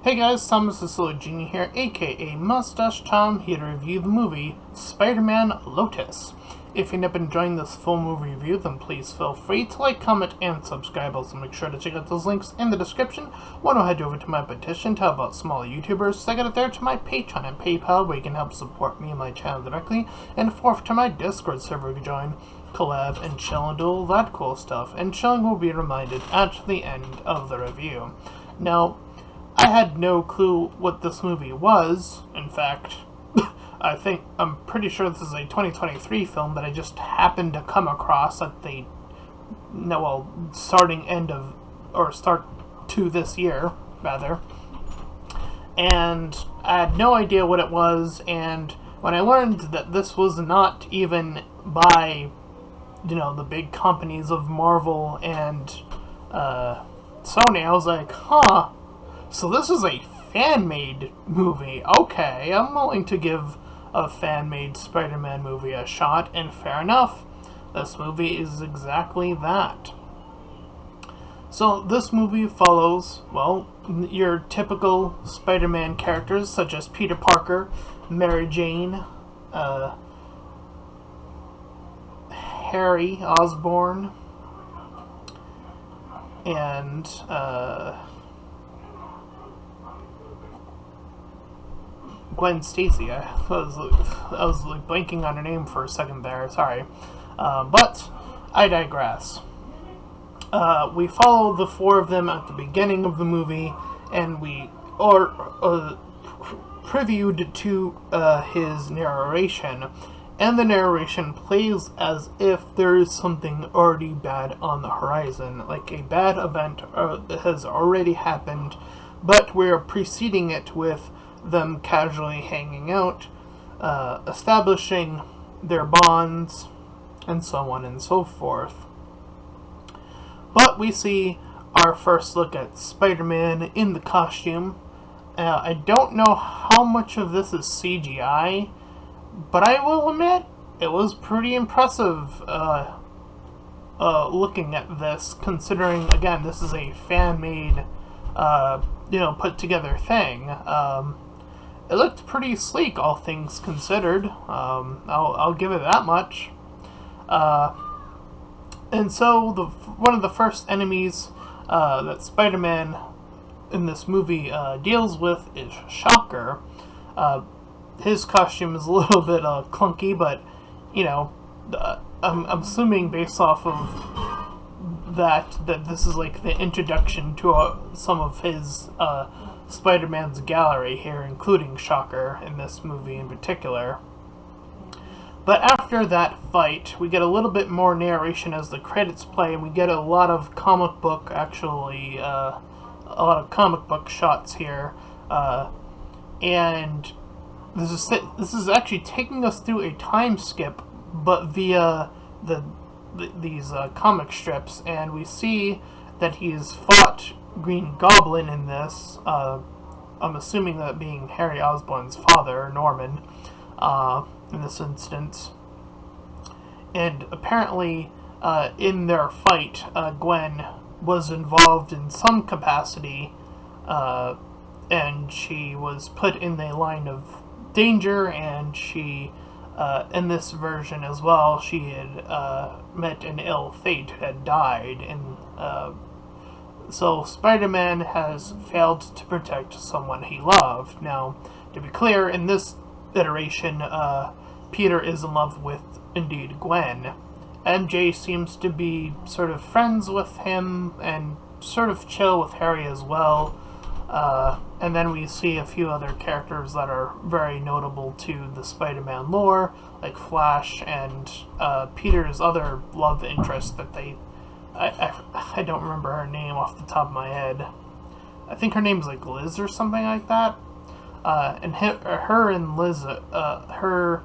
Hey guys, Thomas the Slow Genie here, aka Mustached Tom, here to review the movie Spider-Man Lotus. If you've not been enjoying this full movie review, then please feel free to like, comment, and subscribe. Also make sure to check out those links in the description. Want to head over to my petition to help out smaller YouTubers, second it there to my Patreon and PayPal where you can help support me and my channel directly, and fourth to my Discord server to join, collab, and chill and do all that cool stuff. And chilling will be reminded at the end of the review. Now, I had no clue what this movie was. In fact, I'm pretty sure this is a 2023 film that I just happened to come across at the, start to this year, rather. And I had no idea what it was, and when I learned that this was not even by, the big companies of Marvel and Sony, I was like, huh. So this is a fan-made movie. Okay, I'm willing to give a fan-made Spider-Man movie a shot, and fair enough. This movie is exactly that. So this movie follows, your typical Spider-Man characters, such as Peter Parker, Mary Jane, Harry Osborn, and, Gwen Stacy. I was blanking on her name for a second there. Sorry, but I digress. We follow the four of them at the beginning of the movie, and we are previewed to his narration, and the narration plays as if there is something already bad on the horizon, like a bad event has already happened, but we're preceding it with them casually hanging out, establishing their bonds, and so on and so forth. But we see our first look at Spider-Man in the costume. I don't know how much of this is CGI, but I will admit it was pretty impressive looking at this, considering, again, this is a fan-made, put together thing. It looked pretty sleek, all things considered. I'll give it that much. And so, one of the first enemies that Spider-Man in this movie deals with is Shocker. His costume is a little bit clunky, but, I'm assuming based off of that this is like the introduction to some of his Spider-Man's gallery here, including Shocker in this movie in particular. But after that fight, we get a little bit more narration as the credits play, and we get a lot of comic book, a lot of comic book shots here, and this is actually taking us through a time skip, but via these comic strips, and we see that he's fought Green Goblin in this. I'm assuming that being Harry Osborn's father, Norman, in this instance. And apparently, in their fight, Gwen was involved in some capacity, and she was put in the line of danger, and she, in this version as well, she had met an ill fate, had died, and so Spider-Man has failed to protect someone he loved. Now, to be clear, in this iteration, Peter is in love with, indeed, Gwen. MJ seems to be sort of friends with him and sort of chill with Harry as well. And then we see a few other characters that are very notable to the Spider-Man lore, like Flash and Peter's other love interest that I don't remember her name off the top of my head. I think her name's like Liz or something like that. And her and Liz, her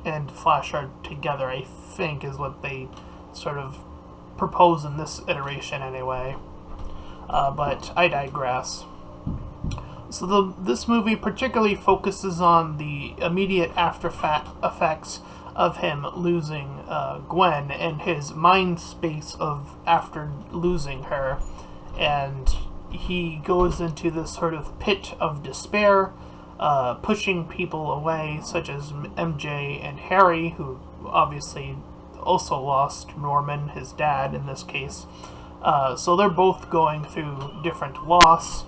and Flash are together, I think, is what they sort of propose in this iteration anyway. But I digress. So this movie particularly focuses on the immediate after effects of him losing Gwen and his mind space of after losing her, and he goes into this sort of pit of despair, pushing people away, such as MJ and Harry, who obviously also lost Norman, his dad in this case. So they're both going through different loss.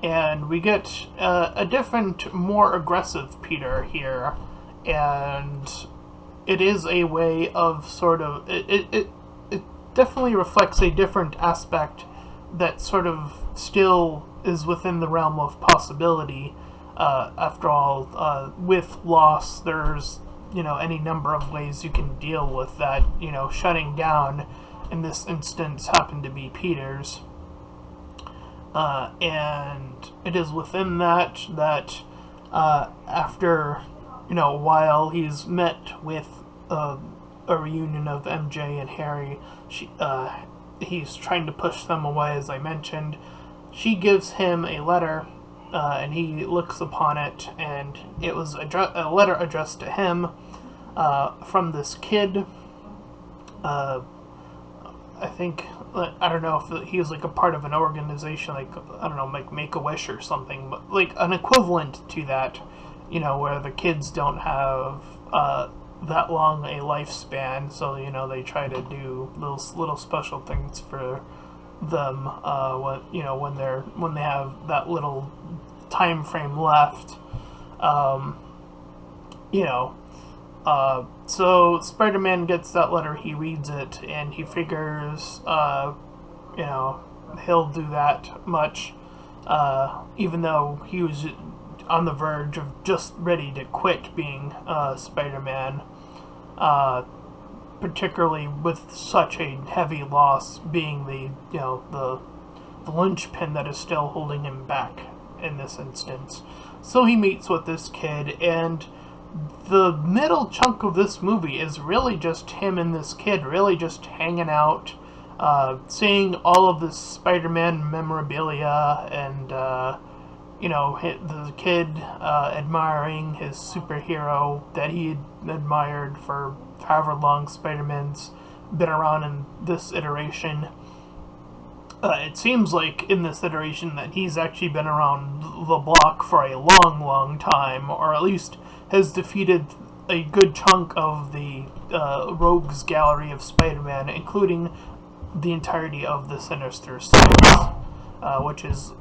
And we get a different, more aggressive Peter here. And it is a way of sort of... It definitely reflects a different aspect that sort of still is within the realm of possibility. After all, with loss, there's, any number of ways you can deal with that. Shutting down, in this instance, happened to be Peter's. And it is within that after, while he's met with a reunion of MJ and Harry, he's trying to push them away, as I mentioned. She gives him a letter, and he looks upon it, and it was a letter addressed to him from this kid. I think, I don't know if he was like a part of an organization, like, I don't know, like Make-A-Wish or something, but like an equivalent to that, where the kids don't have that long a lifespan, so they try to do little special things for them when they have that little time frame left. So Spider-Man gets that letter, he reads it, and he figures he'll do that much, even though he was on the verge of just ready to quit being Spider-Man, particularly with such a heavy loss being the linchpin that is still holding him back in this instance. So he meets with this kid, and the middle chunk of this movie is really just him and this kid really just hanging out, seeing all of this Spider-Man memorabilia, and the kid admiring his superhero that he had admired for however long Spider-Man's been around in this iteration. It seems like in this iteration that he's actually been around the block for a long, long time, or at least has defeated a good chunk of the Rogues Gallery of Spider-Man, including the entirety of the Sinister Six, which is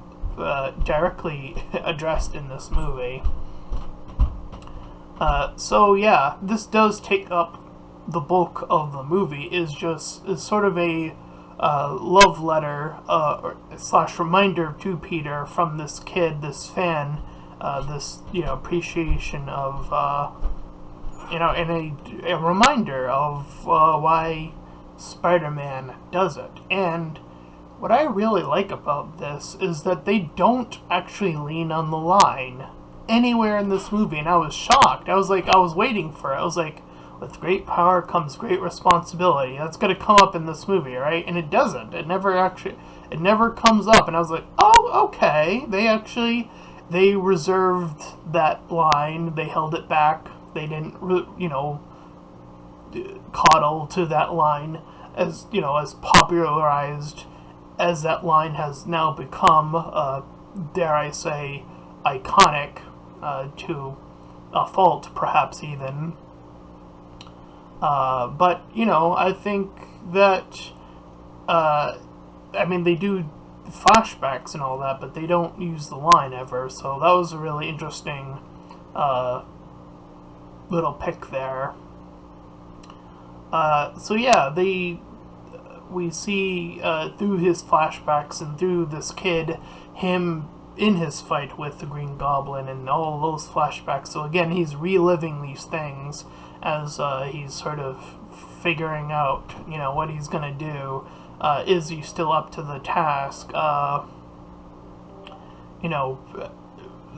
directly addressed in this movie. So yeah, this does take up the bulk of the movie. Is sort of a love letter / reminder to Peter from this kid, this fan, this appreciation of and a reminder of why Spider-Man does it. And what I really like about this is that they don't actually lean on the line anywhere in this movie, and I was shocked. I was waiting for it. I was like, with great power comes great responsibility. That's going to come up in this movie, right? And it doesn't. It never comes up. And I was like, oh, okay. They reserved that line. They held it back. They didn't, coddle to that line as popularized as that line has now become, dare I say, iconic, to a fault, perhaps even. But, I think that, they do flashbacks and all that, but they don't use the line ever, so that was a really interesting, little pick there. So yeah, we see, through his flashbacks and through this kid, him in his fight with the Green Goblin and all those flashbacks. So again, he's reliving these things as he's sort of figuring out, what he's gonna do. Is he still up to the task?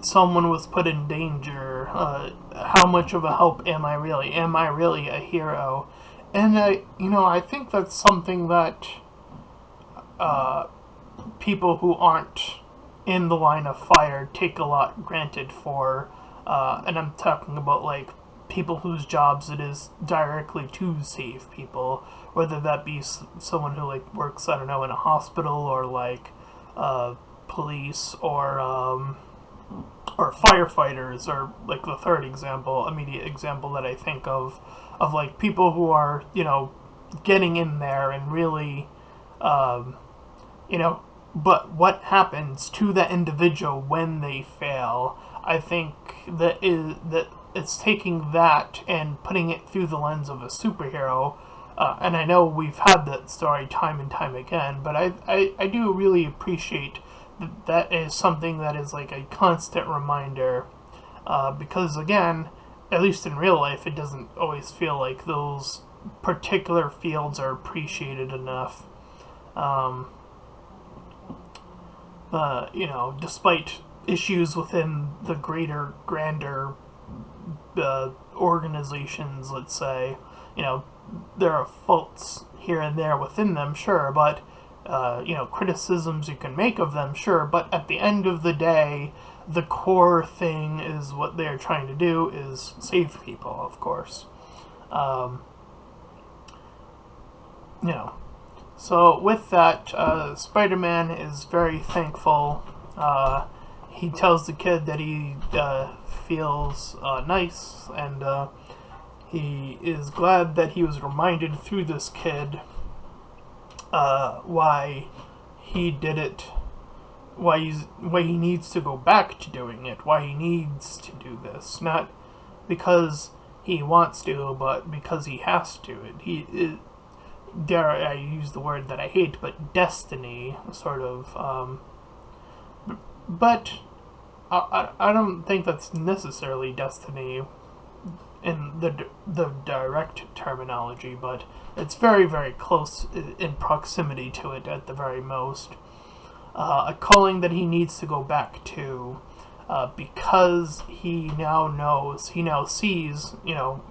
Someone was put in danger. How much of a help am I really? Am I really a hero? And I think that's something that people who aren't in the line of fire take a lot granted for. And I'm talking about like people whose jobs it is directly to save people, whether that be someone who like works, I don't know, in a hospital, or like police, or firefighters, or like the third example, immediate example that I think of like people who are, you know, getting in there and really, you know, but what happens to that individual when they fail? I think that it's taking that and putting it through the lens of a superhero. And I know we've had that story time and time again, but I do really appreciate that is something that is like a constant reminder, because again, at least in real life, it doesn't always feel like those particular fields are appreciated enough. Um, you know, despite issues within the grander organizations, let's say, you know, there are faults here and there within them, sure, but you know, criticisms you can make of them, sure, but at the end of the day, the core thing is what they're trying to do is save people, of course. Um, you know, so with that, Spider-Man is very thankful. He tells the kid that he feels nice, and he is glad that he was reminded through this kid why he did it, why he needs to go back to doing it, why he needs to do this, not because he wants to, but because he has to. Dare I use the word that I hate, but destiny, sort of. But I don't think that's necessarily destiny in the direct terminology, but it's very, very close in proximity to it at the very most. A calling that he needs to go back to, because he now sees, you know,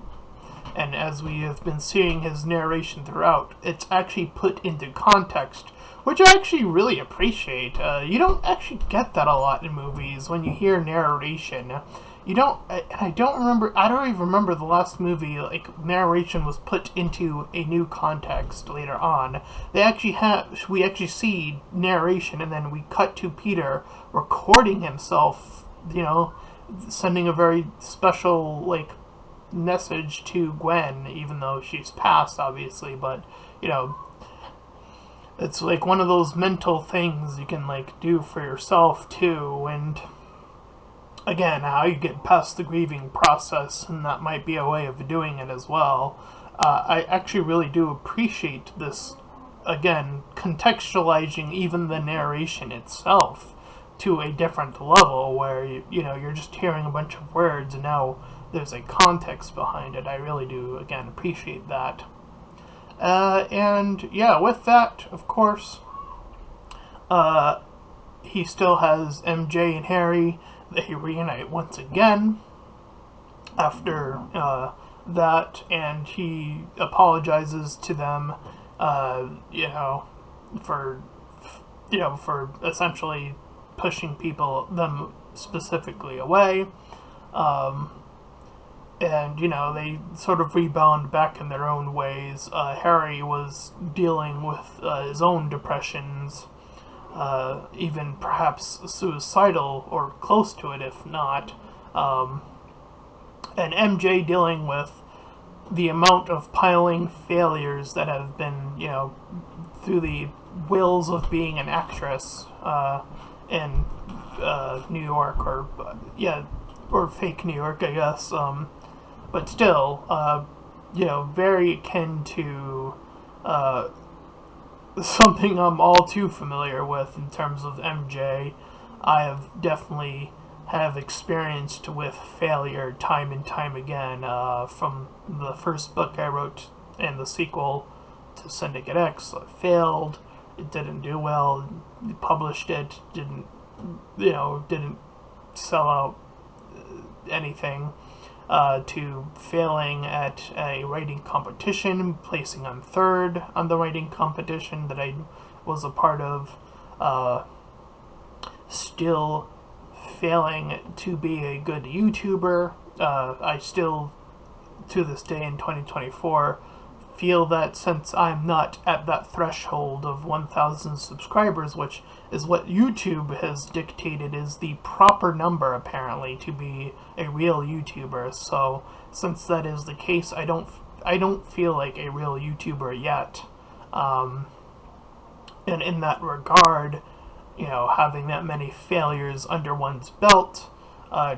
and as we have been seeing his narration throughout, it's actually put into context, which I actually really appreciate. You don't actually get that a lot in movies when you hear narration. You don't. I don't even remember the last movie like narration was put into a new context later on. We actually see narration, and then we cut to Peter recording himself. You know, sending a very special like message to Gwen, even though she's passed, obviously. But you know, it's like one of those mental things you can like do for yourself too, and again, how you get past the grieving process, and that might be a way of doing it as well. I actually really do appreciate this, again, contextualizing even the narration itself to a different level, where you know, you're just hearing a bunch of words and now there's a context behind it. I really do, again, appreciate that. And yeah, with that, of course, he still has MJ and Harry. They reunite once again after that, and he apologizes to them, you know, for for essentially pushing them specifically away. And you know, they sort of rebound back in their own ways. Harry was dealing with his own depressions, even perhaps suicidal or close to it, if not. And MJ dealing with the amount of piling failures that have been, you know, through the wills of being an actress in New York, or or fake New York, I guess. But still, you know, very akin to something I'm all too familiar with in terms of MJ. I have definitely have experienced with failure time and time again, from the first book I wrote and the sequel to Syndicate X. I failed, it didn't do well, published it, didn't sell out anything, to failing at a writing competition, placing on third on the writing competition that I was a part of, still failing to be a good YouTuber. I still to this day in 2024, feel that since I'm not at that threshold of 1,000 subscribers, which is what YouTube has dictated is the proper number apparently to be a real YouTuber. So since that is the case, I don't feel like a real YouTuber yet. And in that regard, having that many failures under one's belt,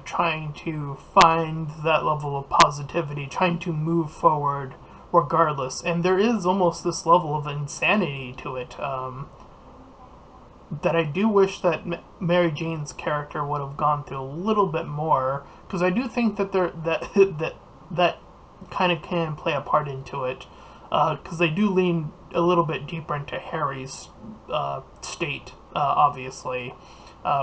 trying to find that level of positivity, trying to move forward regardless. And there is almost this level of insanity to it that I do wish that Mary Jane's character would have gone through a little bit more, because I do think that that kind of can play a part into it, because they do lean a little bit deeper into Harry's state. Obviously,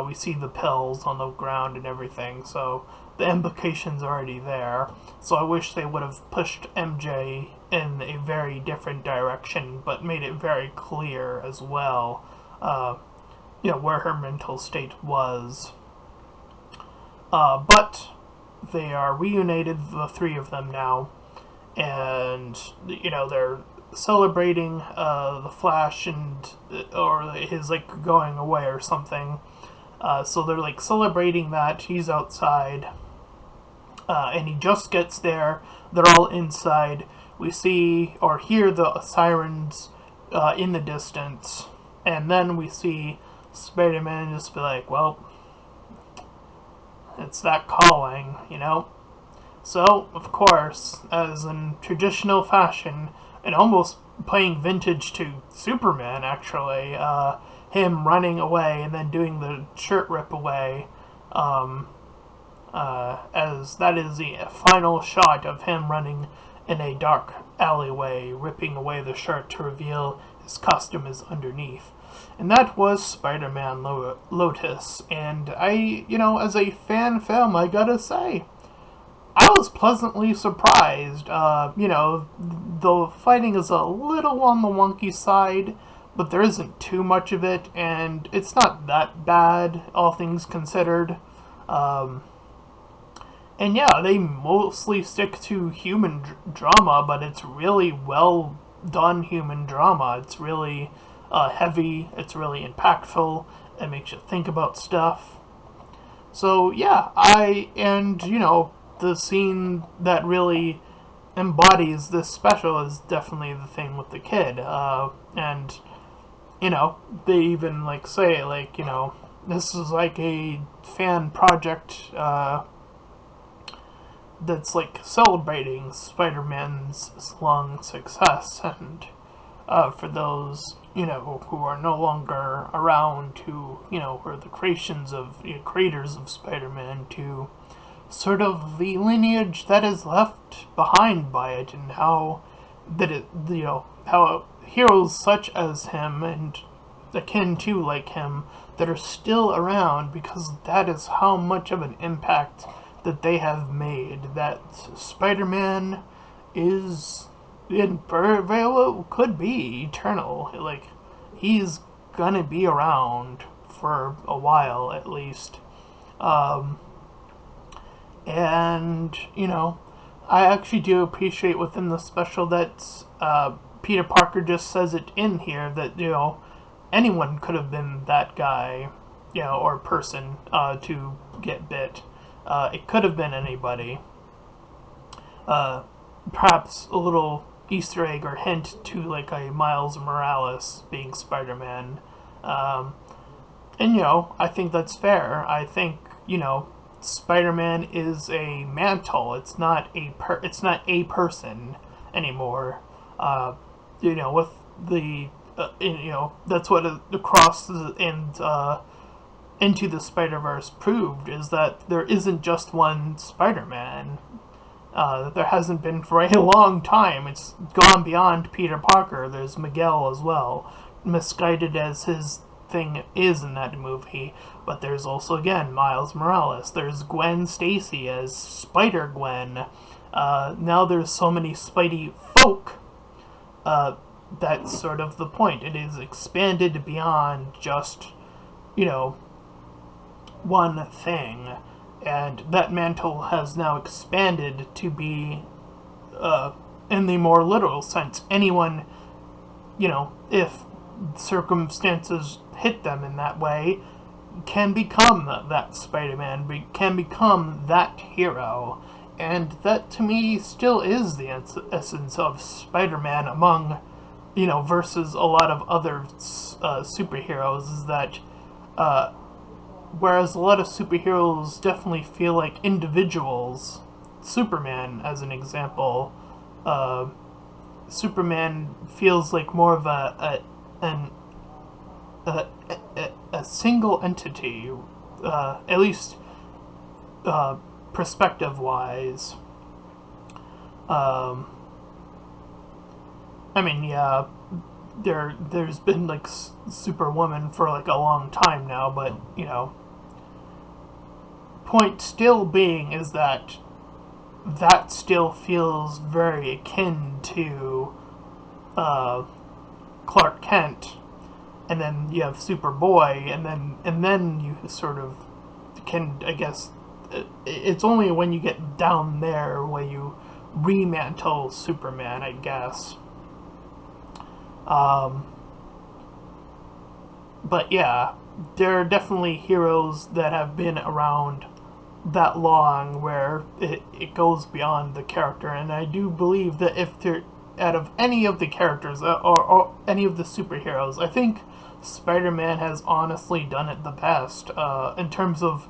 we see the pills on the ground and everything, so the implications are already there. So I wish they would have pushed MJ in a very different direction, but made it very clear as well, where her mental state was. But they are reunited, the three of them now, and they're celebrating the Flash or his going away or something. So they're celebrating that he's outside, and he just gets there. They're all inside. We see or hear the sirens in the distance, and then we see Spider-Man just be like, well, it's that calling, So, of course, as in traditional fashion, and almost playing vintage to Superman, actually, him running away and then doing the shirt rip away, as that is the final shot of him running in a dark alleyway, ripping away the shirt to reveal his costume is underneath. And that was Spider-Man Lotus. And I, as a fan film, I gotta say, I was pleasantly surprised. The fighting is a little on the wonky side, but there isn't too much of it, and it's not that bad, all things considered. And yeah, they mostly stick to human drama, but it's really well done human drama. It's really heavy, it's really impactful, it makes you think about stuff. So yeah, the scene that really embodies this special is definitely the thing with the kid. And they even say this is a fan project that's celebrating Spider-Man's long success, and for those who are no longer around, who were the creators of Spider-Man, to sort of the lineage that is left behind by it, and how that it how heroes such as him and akin to him that are still around, because that is how much of an impact that they have made. That Spider-Man is very well could be eternal. He's gonna be around for a while at least. And I actually do appreciate within the special that Peter Parker just says it in here that anyone could have been that guy, or person to get bit. It could have been anybody. Perhaps a little Easter egg or hint to a Miles Morales being Spider-Man. And I think that's fair. I think Spider-Man is a mantle. It's not a person anymore. With the that's what Across and Into the Spider-Verse proved, is that there isn't just one Spider-Man. There hasn't been for a long time. It's gone beyond Peter Parker. There's Miguel as well, misguided as his thing is in that movie. But there's also, again, Miles Morales. There's Gwen Stacy as Spider-Gwen. Now there's so many Spidey folk. That's sort of the point. It is expanded beyond just, one thing. And that mantle has now expanded to be in the more literal sense. Anyone, if circumstances hit them in that way, can become that Spider-Man, can become that hero. And that, to me, still is the essence of Spider-Man among, versus a lot of other superheroes, is that whereas a lot of superheroes definitely feel like individuals, Superman, as an example, Superman feels like more of a single entity, at least perspective-wise. I mean, yeah, there's been like Superwoman for like a long time now, but point still being is that still feels very akin to Clark Kent, and then you have Superboy, and then you sort of can, I guess, it's only when you get down there where you remantle Superman, I guess. But yeah, there are definitely heroes that have been around that long where it goes beyond the character, and I do believe that if there, out of any of the characters or any of the superheroes, I think Spider-Man has honestly done it the best in terms of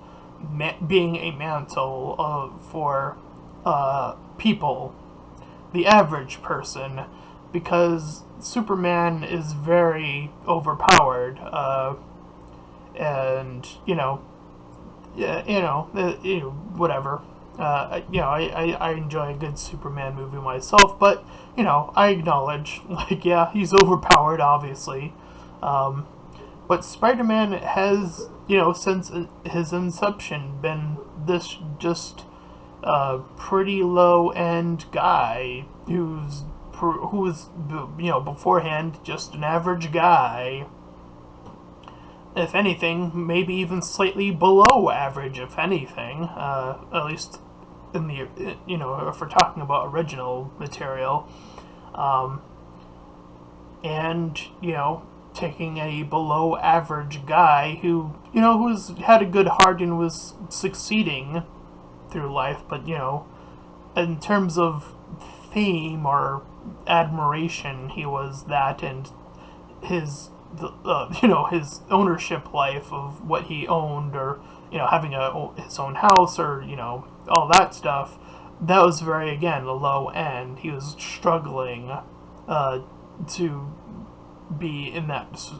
being a mantle for people, the average person, because Superman is very overpowered, and whatever. I enjoy a good Superman movie myself, but I acknowledge, like, yeah, he's overpowered, obviously. But Spider-Man has, since his inception, been this just pretty low-end guy who was, beforehand just an average guy. If anything, maybe even slightly below average, if anything. At least in the, if we're talking about original material. And, taking a below average guy who, who's had a good heart and was succeeding through life, but, in terms of fame or admiration, he was that, and his his ownership life of what he owned, or having his own house, or all that stuff, that was very, again, the low end. He was struggling to be in that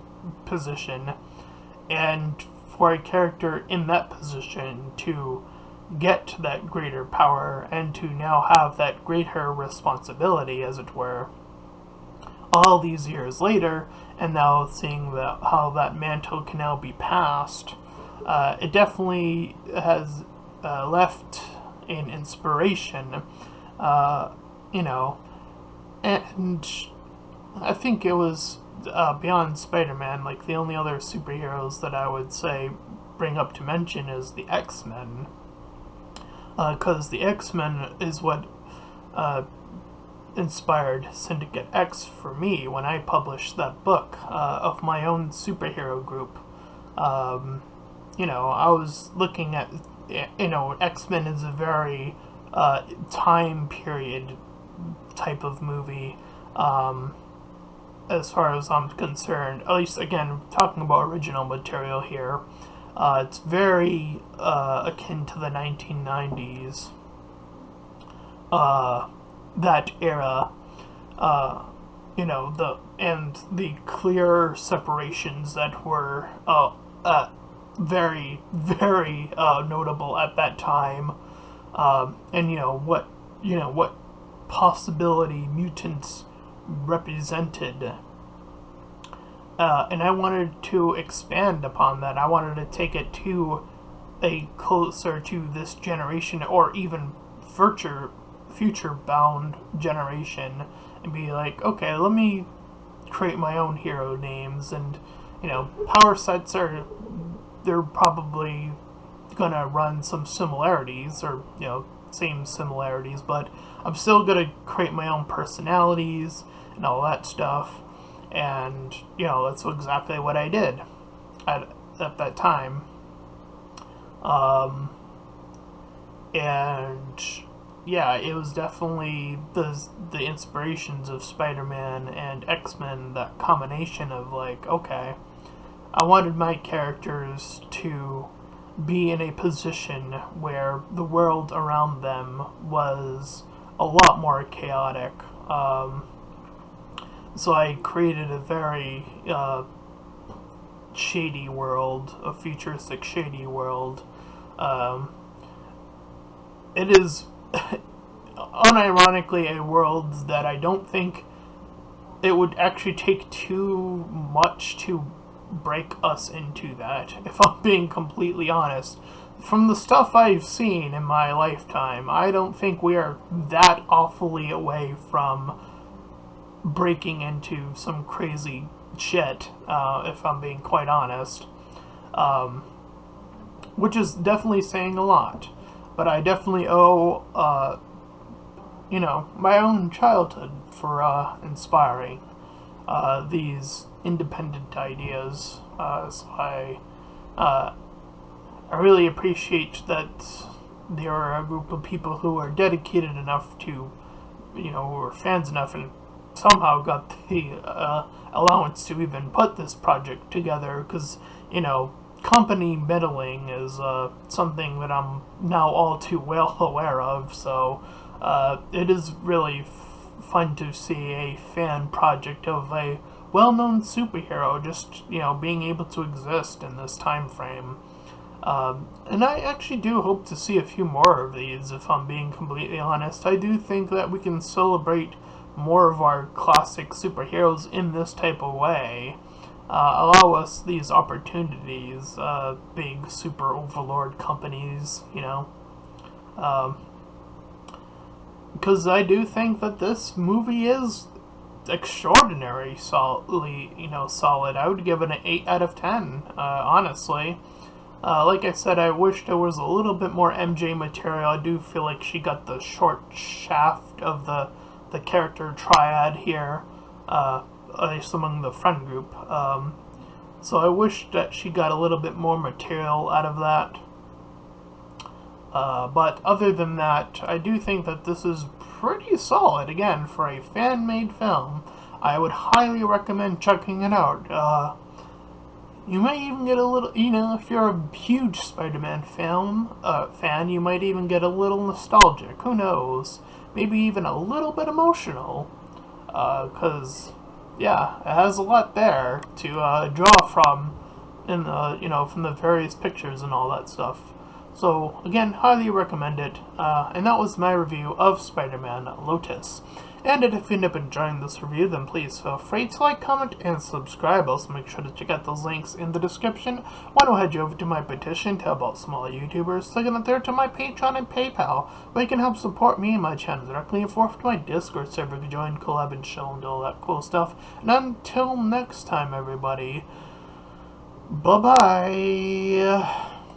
position, and for a character in that position to get to that greater power and to now have that greater responsibility, as it were, all these years later, and now seeing how that mantle can now be passed, it definitely has left an inspiration, and I think it was beyond Spider-Man, like, the only other superheroes that I would say bring up to mention is the X-Men, because the X-Men is what inspired Syndicate X for me when I published that book of my own superhero group. I was looking at, X-Men is a very time period type of movie, as far as I'm concerned. At least, again, talking about original material here, it's very akin to the 1990s. That era, the clear separations that were very, very notable at that time, and what possibility mutants represented. And I wanted to expand upon that. I wanted to take it to a closer to this generation, or even future-bound generation, and be like, okay, let me create my own hero names, and power sets they're probably gonna run some similarities, or same similarities, but I'm still gonna create my own personalities and all that stuff. And that's exactly what I did at that time. And yeah, it was definitely the inspirations of Spider-Man and X-Men, that combination of like, okay, I wanted my characters to be in a position where the world around them was a lot more chaotic. So I created a very shady world, a futuristic shady world. It is unironically a world that I don't think it would actually take too much to break us into that, if I'm being completely honest. From the stuff I've seen in my lifetime, I don't think we are that awfully away from breaking into some crazy shit, if I'm being quite honest. Which is definitely saying a lot. But I definitely owe, my own childhood for inspiring these independent ideas. So I really appreciate that there are a group of people who are dedicated enough to, who are fans enough and somehow got the allowance to even put this project together, because, company meddling is something that I'm now all too well aware of, so it is really fun to see a fan project of a well-known superhero just, being able to exist in this time frame. And I actually do hope to see a few more of these, if I'm being completely honest. I do think that we can celebrate more of our classic superheroes in this type of way. Allow us these opportunities, big super overlord companies, because I do think that this movie is extraordinary, solidly, solid. I would give it an 8 out of 10, honestly. Like I said, I wish there was a little bit more MJ material. I do feel like she got the short shaft of the character triad here, at least among the friend group. So I wish that she got a little bit more material out of that. But other than that, I do think that this is pretty solid. Again, for a fan-made film, I would highly recommend checking it out. You might even get a little, if you're a huge Spider-Man fan, you might even get a little nostalgic. Who knows? Maybe even a little bit emotional. Because, yeah, it has a lot there to draw from, in the, from the various pictures and all that stuff. So, again, highly recommend it. And that was my review of Spider-Man Lotus. And if you end up enjoying this review, then please feel free to like, comment, and subscribe. Also, make sure to check out those links in the description. One will head you over to my petition to help out smaller YouTubers. Second and third to my Patreon and PayPal, where you can help support me and my channel directly. And fourth to my Discord server to join, collab, and show, and all that cool stuff. And until next time, everybody, bye-bye.